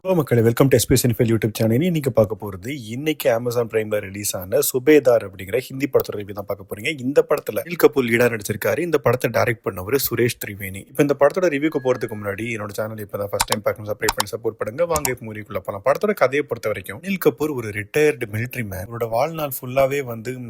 Hello மக்களே, welcome to SPS infile YouTube channel. இன்னைக்கு பார்க்க போகிறது இன்னைக்கு அமேசான் பிரைம்ல ரிலீஸ் ஆன சுபேதார் அப்படிங்கிற ஹிந்தி படத்தோட ரிவ்யூ தான் பார்க்க போறீங்க. இந்த படத்துல அனில் கபூர் லீடா நடிச்சிருக்காரு. இந்த படத்தை டைரக்ட் பண்ணவர் சுரேஷ் திரிவேணி. இப்போ இந்த படத்தோட ரிவ்யூக்கு போறதுக்கு முன்னாடி என்னோட சேனல் இப்போ தான் ஃபர்ஸ்ட் டைம் பார்க்கணும், சப்ஸ்கிரைப் பண்ணி சப்போர்ட் பண்ணுங்க. வாங்க இப்போ மூவிக்குள்ள போகலாம். படத்தோட கதையை பொறுத்த வரைக்கும் அனில் கபூர் ஒரு ரிட்டையர்டு மிலிட்ரி மேன். அவரோட வாழ்நாள் ஃபுல்லாவே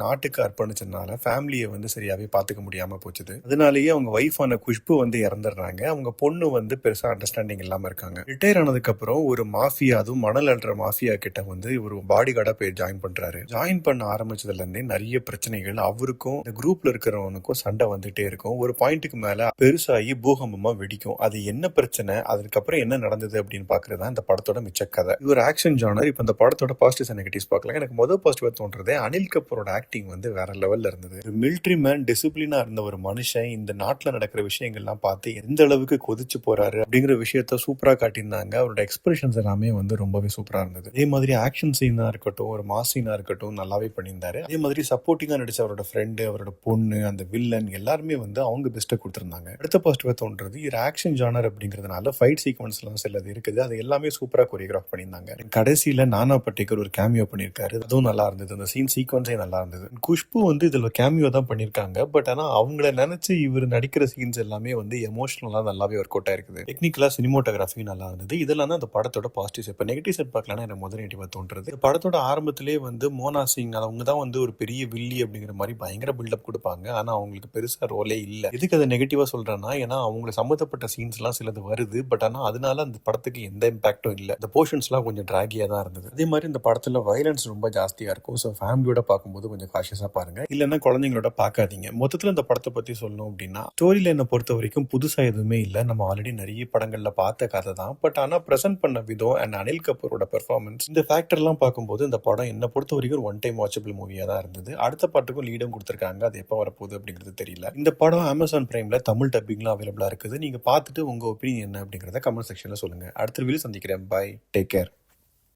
நாட்டுக்கு அர்ப்பணிச்சதுனால ஃபேமிலியை சரியாவே பார்த்துக்க முடியாம போச்சுது. அதனாலேயே அவங்க ஒய்ஃபான குஷ்பு இறந்துடுறாங்க. அவங்க பொண்ணு பெருசா அண்டர்ஸ்டாண்டிங் இல்லாம இருக்காங்க. ரிட்டையர் ஆனதுக்கு அப்புறம் ஒரு மாஃபியா, அதுவும் மணல் அல்ற மாஃபியா கிட்ட ஒரு பாடி கார்டா போய் ஜாயின் பண்றாரு. ஜாயின் பண்ண ஆரம்பிச்சதுல இருந்தே நிறைய பிரச்சனைகள், அவருக்கும் இந்த குரூப்ல இருக்கிறவனுக்கும் சண்டை வந்துட்டே இருக்கும். ஒரு பாயிண்ட்டுக்கு மேல பெருசாகி பூகம்பமா வெடிக்கும். அது என்ன பிரச்சனை, அதுக்கப்புறம் என்ன நடந்தது அப்படின்னு பாக்குறதா இந்த படத்தோட மிச்ச கதை. இது ஒரு ஆக்ஷன் ஜானர். இப்ப இந்த படத்தோட பாசிட்டிவ்ஸ் அண்ட் நெகட்டிவ்ஸ் பார்க்கலாம். எனக்கு முதல் பாசிட்டிவா தோன்றது அனில் கபூரோட ஆக்டிங் வேற லெவல்ல இருந்தது. ஒரு மிலிட்ரி மேன், டிசிப்ளினா இருந்த ஒரு மனுஷன் இந்த நாட்டுல நடக்கிற விஷயங்கள்லாம் பார்த்து எந்த அளவுக்கு கொதிச்சு போறாரு அப்படிங்கிற விஷயத்த சூப்பரா காட்டியிருந்தாங்க. அவரோட எக்ஸ்பிரஷன்ஸ் எல்லாமே ரொம்பவே சூப்பரா இருந்தது. அதே மாதிரி ஆக்ஷன் சீனா இருக்கட்டும், ஒரு மாஸ் சீனா இருக்கட்டும், நல்லாவே பண்ணியிருந்தாரு. அதே மாதிரி சப்போர்ட்டிங்கா நடிச்ச அவரோட ஃப்ரெண்டு, அவரோட பொண்ணு, அந்த வில்லன் எல்லாருமே அவங்க பெஸ்ட்டை கொடுத்திருந்தாங்க. அடுத்த பாசிட்டிவா தோன்றது, இது ஆக்ஷன் ஜானர் அப்படிங்கிறதுனால ஃபைட் சீக்வன்ஸ் எல்லாம் சிலது இருக்குது. அது எல்லாமே சூப்பரா கொரியோகிராஃப் பண்ணியிருந்தாங்க. கடைசியில நானா பட்டேக்கர் ஒரு கேமியோ பண்ணியிருக்காரு. அதுவும் நல்லா இருந்தது. அந்த சீக்வன்ஸே நல்லா இருந்தது. குஷ்பு இதுல கேமியோ தான் பண்ணியிருக்காங்க. பட் ஆனா அவங்கள நினைச்சு இவர் நடிக்கிற சீன்ஸ் எல்லாமே எமோஷனலா நல்லாவே ஒர்க் அவுட் ஆயிருக்குது. டெக்னிக்கலா சினிமோட்டோகிராஃபி நல்லா இருந்தது. இதெல்லாம் தான் அந்த படத்தோட பாசிட்டிவ்ஸ். இப்ப நெகட்டிவ் செட் பார்க்கலாம். எனக்கு முதல் நெகட்டிவா தோன்றது, படத்தோட ஆரம்பத்திலே மோனா சிங் அவங்க தான் ஒரு பெரிய வில்லி அப்படிங்கிற மாதிரி பயங்கர பில்டப் கொடுப்பாங்க. ஆனா அவங்களுக்கு பெருசா ரோலே இல்ல. எதுக்கு அதை நெகட்டிவா சொல்றேன்னா, ஏன்னா அவங்க சம்பந்தப்பட்ட சீன்ஸ் எல்லாம் சிலது வருது. பட் ஆனா அதனால அந்த படத்துக்கு எந்த இம்பாக்டும் இல்ல. இந்த போர்ஷன்ஸ் எல்லாம் கொஞ்சம் டிராகியா தான் இருந்தது. அதே மாதிரி இந்த படத்துல வயலன்ஸ் ரொம்ப ஜாஸ்தியா இருக்கும். ஸோ ஃபேமிலியோட பார்க்கும்போது கொஞ்சம் காஷியஸா பாருங்க, இல்லைன்னா குழந்தைங்களோட பார்க்காதீங்க. மொத்தத்துல இந்த படத்தை பத்தி சொல்லணும் அப்படின்னா, ஸ்டோரி லைனை பொறுத்த வரைக்கும் புதுசா எதுவுமே இல்ல. நம்ம ஆல்ரெடி நிறைய படங்கள்ல பார்த்த கதை தான். பட் ஆனா பிரசன்ட் பண்ண விதம் அண்ட் அனில் கபூரோட பெர்ஃபார்மன்ஸ், இந்த ஃபேக்டர்லாம் பார்க்கும்போது இந்த படம் என்ன பொறுத்த வரைக்கும் ஒன் டைம் வாட்சபிள் மூவியா தான் இருந்தது. அடுத்த பாட்டுக்கும் லீடும் கொடுத்திருக்காங்க. அது எப்போ வரப்போகுது அப்படிங்கிறது தெரியல. இந்த படம் அமேசான் பிரைம்ல தமிழ் டப்பிங்லாம் அவைலபிளா இருக்குது. நீங்க பார்த்துட்டு உங்க ஒப்பீனியன் என்ன அப்படிங்கறத கமெண்ட் செக்ஷன்ல சொல்லுங்க. அடுத்த வீடியோ சந்திக்கிறேன். Bye, take care.